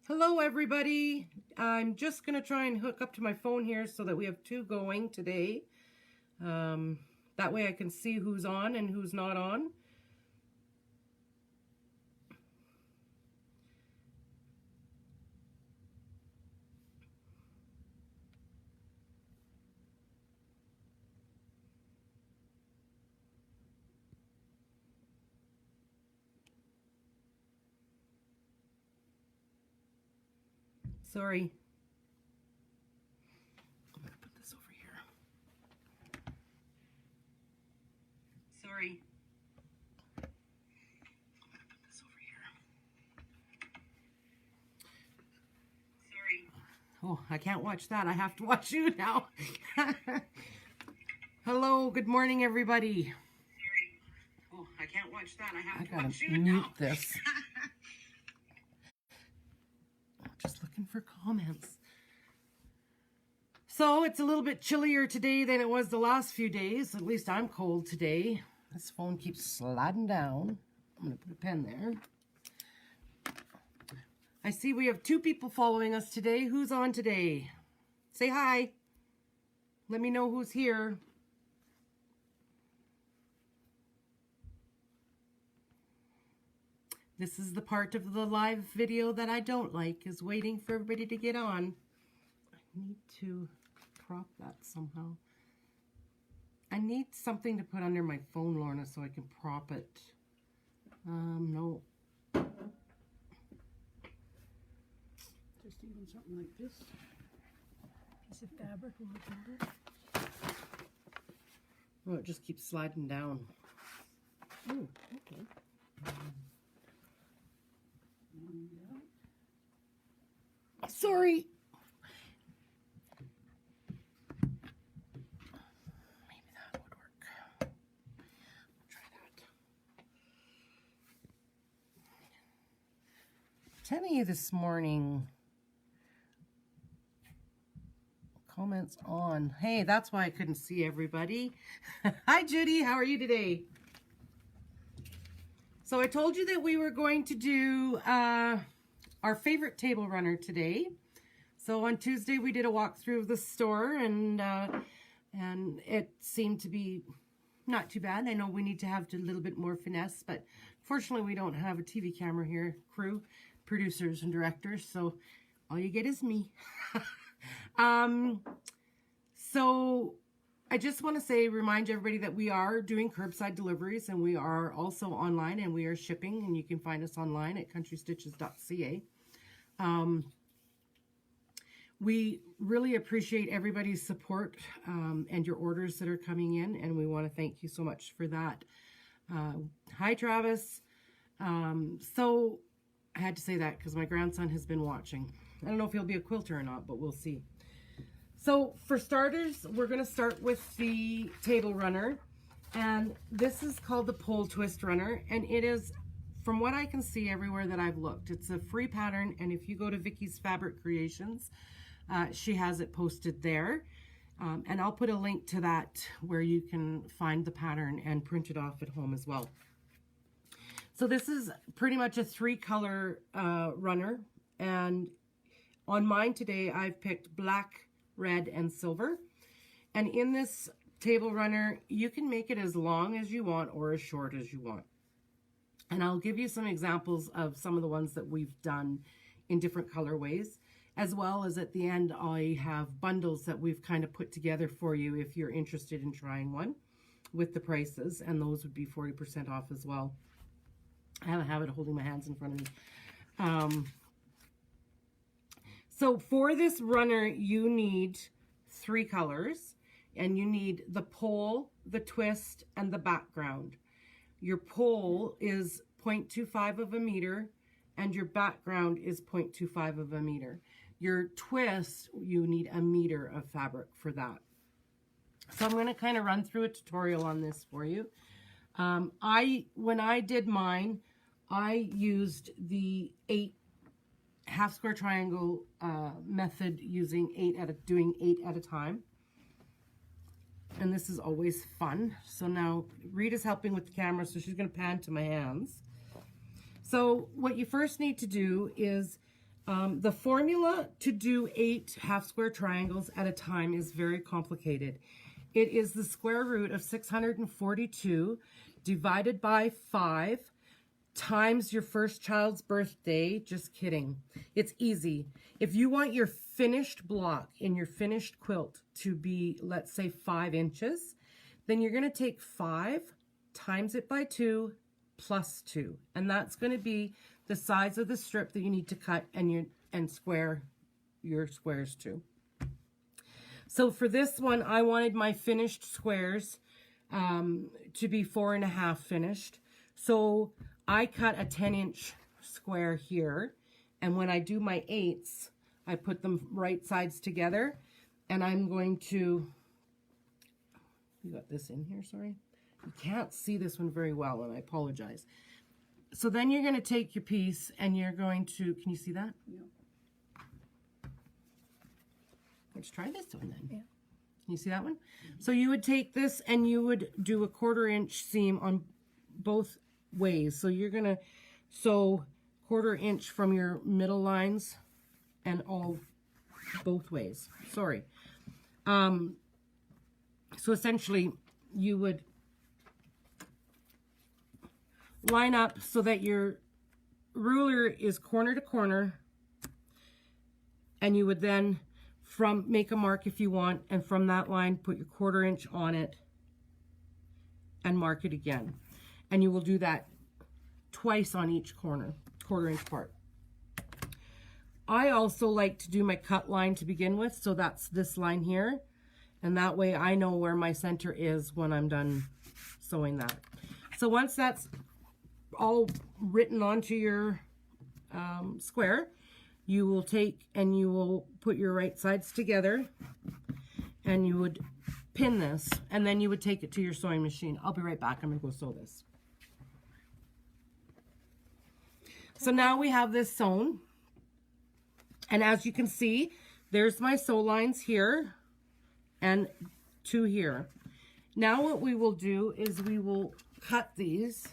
Hello everybody. I'm just going to try and hook up to my phone here so that we have two going today. That way I can see who's on and who's not on. Sorry. I'm going to put this over here. Sorry. I'm going to put this over here. Sorry. Oh, I can't watch that. I have to watch you now. Hello, good morning everybody. Sorry. Oh, I can't watch that. I have to watch you now. Mute this. Just looking for comments. So it's a little bit chillier today than it was the last few days. At least I'm cold today. This phone keeps sliding down. I'm going to put a pen there. I see we have two people following us today. Who's on today? Say hi. Let me know who's here. This is the part of the live video that I don't like, is waiting for everybody to get on. I need to prop that somehow. I need something to put under my phone, Lorna, so I can prop it. No. Just even something like this. Piece of fabric will look better. Oh, it just keeps sliding down. Oh, okay. Sorry. Maybe that would work. I'll try that. Telling you this morning. Comments on. Hey, that's why I couldn't see everybody. Hi, Judy. How are you today? So I told you that we were going to do our favorite table runner today. So on Tuesday we did a walkthrough of the store, and it seemed to be not too bad. I know we need to have a little bit more finesse, but fortunately we don't have a TV camera here, crew, producers and directors, so all you get is me. So I just want to remind everybody that we are doing curbside deliveries, and we are also online, and we are shipping, and you can find us online at countrystitches.ca. We really appreciate everybody's support and your orders that are coming in, and we want to thank you so much for that. Hi, Travis. So I had to say that because my grandson has been watching. I don't know if he'll be a quilter or not, but we'll see. So for starters, we're going to start with the table runner, and this is called the pole twist runner, and it is, from what I can see everywhere that I've looked, it's a free pattern, and if you go to Vicky's Fabric Creations, she has it posted there, and I'll put a link to that where you can find the pattern and print it off at home as well. So this is pretty much a 3-color runner, and on mine today I've picked black, red, and silver. And in this table runner, you can make it as long as you want or as short as you want. And I'll give you some examples of some of the ones that we've done in different colorways, as well as at the end I have bundles that we've kind of put together for you if you're interested in trying one with the prices, and those would be 40% off as well. I have a habit of holding my hands in front of me. So for this runner, you need 3 colors, and you need the pole, the twist, and the background. Your pole is 0.25 of a meter, and your background is 0.25 of a meter. Your twist, you need a meter of fabric for that. So I'm going to kind of run through a tutorial on this for you. When I did mine, I used the 8 half square triangle method, using doing 8 at a time, and this is always fun. So now Rita's helping with the camera, so she's going to pan to my hands. So what you first need to do is The formula to do 8 half square triangles at a time is very complicated. It is the square root of 642 divided by 5 times your first child's birthday. Just kidding. It's easy. If you want your finished block in your finished quilt to be, let's say, 5 inches, then you're going to take 5 times it by 2 plus 2. And that's going to be the size of the strip that you need to cut and square your squares to. So for this one, I wanted my finished squares to be 4.5 finished. So I cut a 10-inch square here, and when I do my 8s, I put them right sides together, and I'm going to, you got this in here, sorry. You can't see this one very well, and I apologize. So then you're going to take your piece, and you're going to, can you see that? Yeah. Let's try this one then. Yeah. Can you see that one? So you would take this and you would do a 1/4 inch seam on both ways. So you're going to sew 1/4 inch from your middle lines and all both ways. Sorry. So essentially you would line up so that your ruler is corner to corner, and you would then make a mark if you want, and from that line put your 1/4 inch on it and mark it again. And you will do that twice on each corner, 1/4 inch part. I also like to do my cut line to begin with, so that's this line here, and that way I know where my center is when I'm done sewing that. So once that's all written onto your square, you will take and you will put your right sides together, and you would pin this, and then you would take it to your sewing machine. I'll be right back. I'm going to go sew this. So now we have this sewn, and as you can see, there's my sew lines here and 2 here. Now what we will do is we will cut these,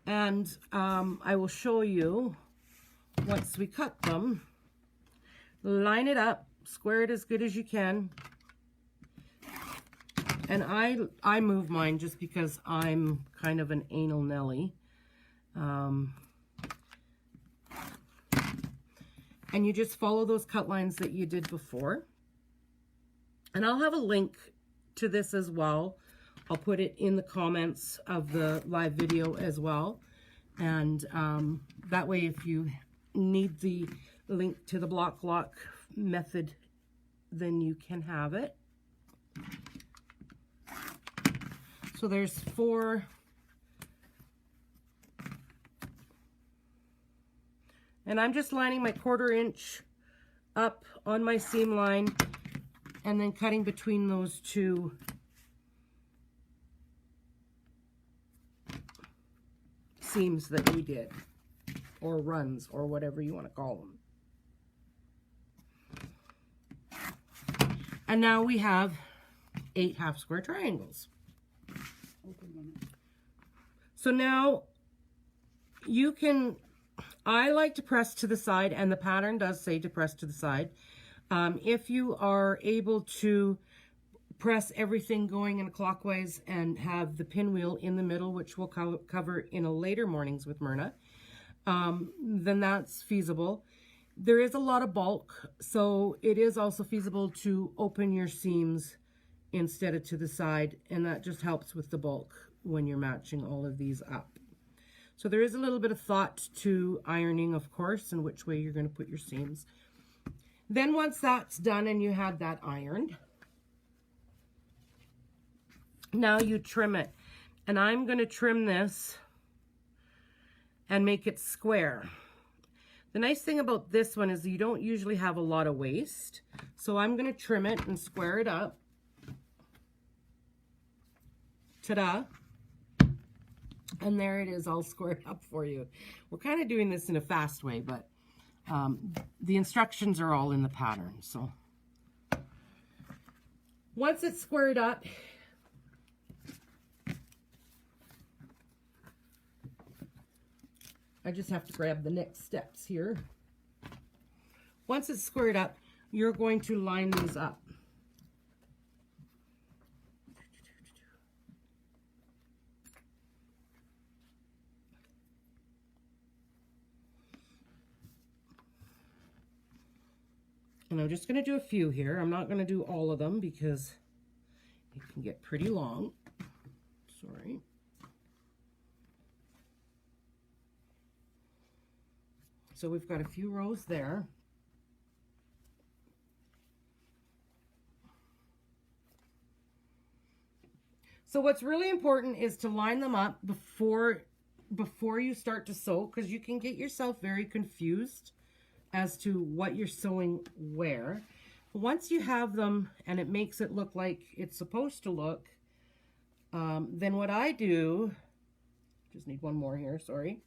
and I will show you once we cut them. Line it up, square it as good as you can. And I move mine just because I'm kind of an anal Nelly. And you just follow those cut lines that you did before. And I'll have a link to this as well. I'll put it in the comments of the live video as well. And that way, if you need the link to the block lock method, then you can have it. So there's 4. And I'm just lining my 1/4 inch up on my seam line and then cutting between those 2 seams that we did, or runs, or whatever you want to call them. And now we have 8 half square triangles. So now you can, I like to press to the side, and the pattern does say to press to the side. If you are able to press everything going in clockwise and have the pinwheel in the middle, which we'll cover in a later Mornings with Myrna, then that's feasible. There is a lot of bulk, so it is also feasible to open your seams instead of to the side, and that just helps with the bulk when you're matching all of these up. So there is a little bit of thought to ironing, of course, and which way you're going to put your seams. Then once that's done and you have that ironed, now you trim it. And I'm going to trim this and make it square. The nice thing about this one is you don't usually have a lot of waste. So I'm going to trim it and square it up. Ta-da. And there it is, all squared up for you. We're kind of doing this in a fast way, but the instructions are all in the pattern. So once it's squared up, I just have to grab the next steps here. once it's squared up, you're going to line these up. And I'm just going to do a few here. I'm not going to do all of them because it can get pretty long. Sorry. So we've got a few rows there. So what's really important is to line them up before you start to sew, because you can get yourself very confused as to what you're sewing where. Once you have them and it makes it look like it's supposed to look, then what I do, just need one more here, sorry.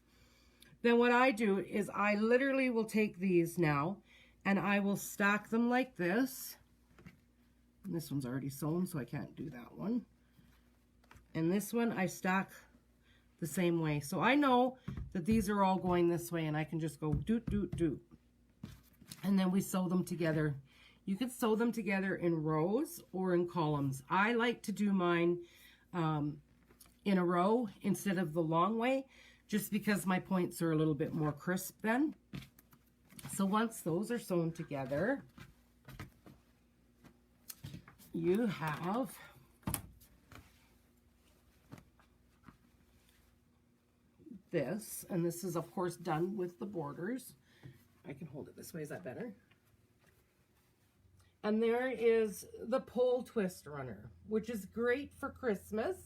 Then what I do is I literally will take these now and I will stack them like this. And this one's already sewn, so I can't do that one. And this one I stack the same way. So I know that these are all going this way and I can just go doot, doot, doot. And then we sew them together. You can sew them together in rows or in columns. I like to do mine in a row instead of the long way, just because my points are a little bit more crisp then. So once those are sewn together, you have this, and this is of course done with the borders. I can hold it this way, is that better? And there is the pole twist runner, which is great for Christmas.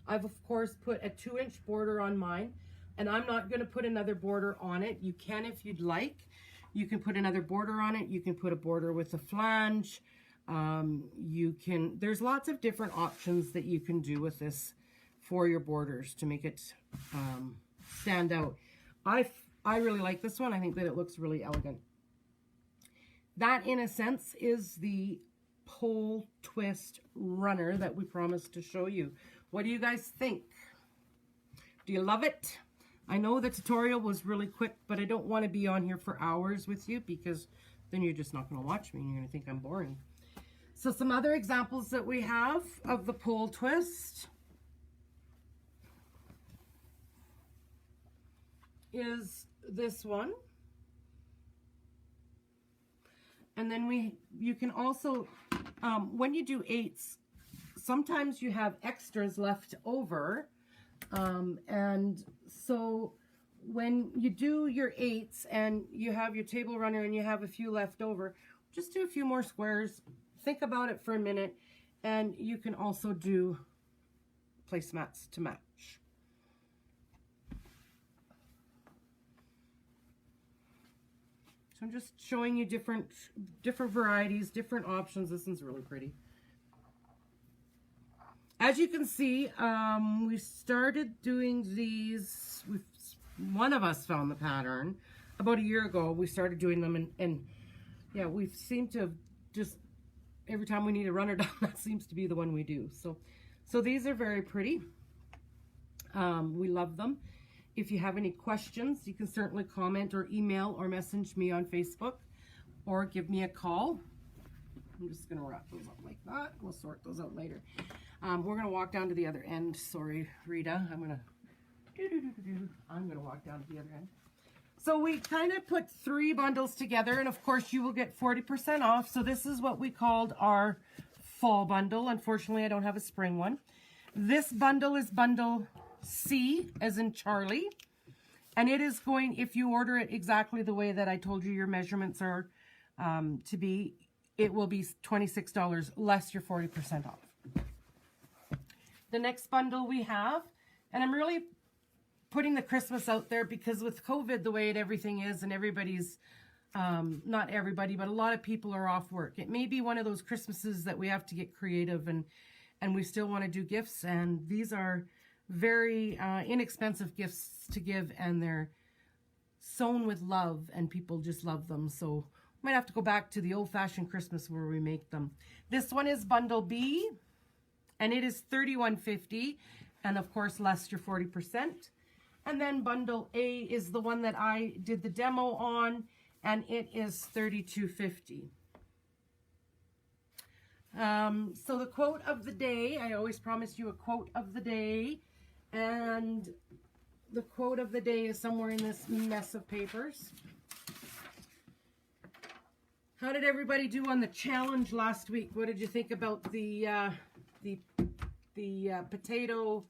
I've of course put a 2-inch border on mine, and I'm not going to put another border on it. You can if you'd like. You can put another border on it. You can put a border with a flange. There's lots of different options that you can do with this for your borders to make it stand out. I really like this one. I think that it looks really elegant. That, in a sense, is the pole twist runner that we promised to show you. What do you guys think? Do you love it? I know the tutorial was really quick, but I don't want to be on here for hours with you, because then you're just not going to watch me and you're going to think I'm boring. So some other examples that we have of the pole twist is this one. And then you can also, when you do 8s, sometimes you have extras left over. And so when you do your 8s and you have your table runner and you have a few left over, just do a few more squares. Think about it for a minute, and you can also do placemats to match. So I'm just showing you different varieties, different options. This one's really pretty. As you can see, we started doing these. One of us found the pattern about a year ago. We started doing them, and yeah, we seem to have just, every time we need a runner done, that seems to be the one we do. So these are very pretty. We love them. If you have any questions, you can certainly comment or email or message me on Facebook or give me a call. I'm just going to wrap those up like that. We'll sort those out later. We're going to walk down to the other end. Sorry, Rita. I'm going to walk down to the other end. So we kind of put 3 bundles together, and of course you will get 40% off. So this is what we called our fall bundle. Unfortunately, I don't have a spring one. This bundle is bundle C, as in Charlie. And it is going, if you order it exactly the way that I told you your measurements are to be, it will be $26 less your 40% off. The next bundle we have, and I'm really putting the Christmas out there because with COVID, the way everything is, and everybody's, not everybody, but a lot of people are off work. It may be one of those Christmases that we have to get creative and we still want to do gifts. And these are very inexpensive gifts to give, and they're sewn with love, and people just love them. So we might have to go back to the old-fashioned Christmas where we make them. This one is bundle B, and it is $31.50, and of course less your 40%. And then bundle A is the one that I did the demo on, and it is $32.50. So the quote of the day, I always promise you a quote of the day, and the quote of the day is somewhere in this mess of papers. How did everybody do on the challenge last week? What did you think about the potato,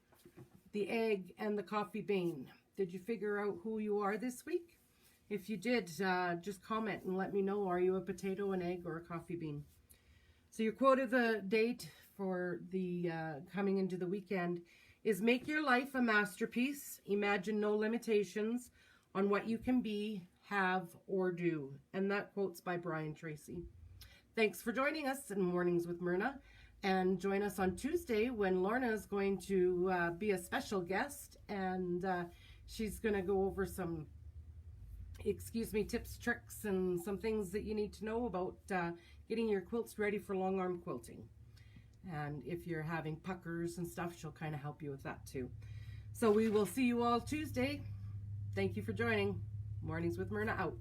the egg, and the coffee bean? Did you figure out who you are this week? If you did, just comment and let me know. Are you a potato, an egg, or a coffee bean? So your quote of the date for the coming into the weekend is: make your life a masterpiece. Imagine no limitations on what you can be, have, or do. And that quote's by Brian Tracy. Thanks for joining us in Mornings with Myrna. And join us on Tuesday when Lorna is going to be a special guest. And she's going to go over some, tips, tricks, and some things that you need to know about getting your quilts ready for long arm quilting. And if you're having puckers and stuff, she'll kind of help you with that too. So we will see you all Tuesday. Thank you for joining. Mornings with Myrna out.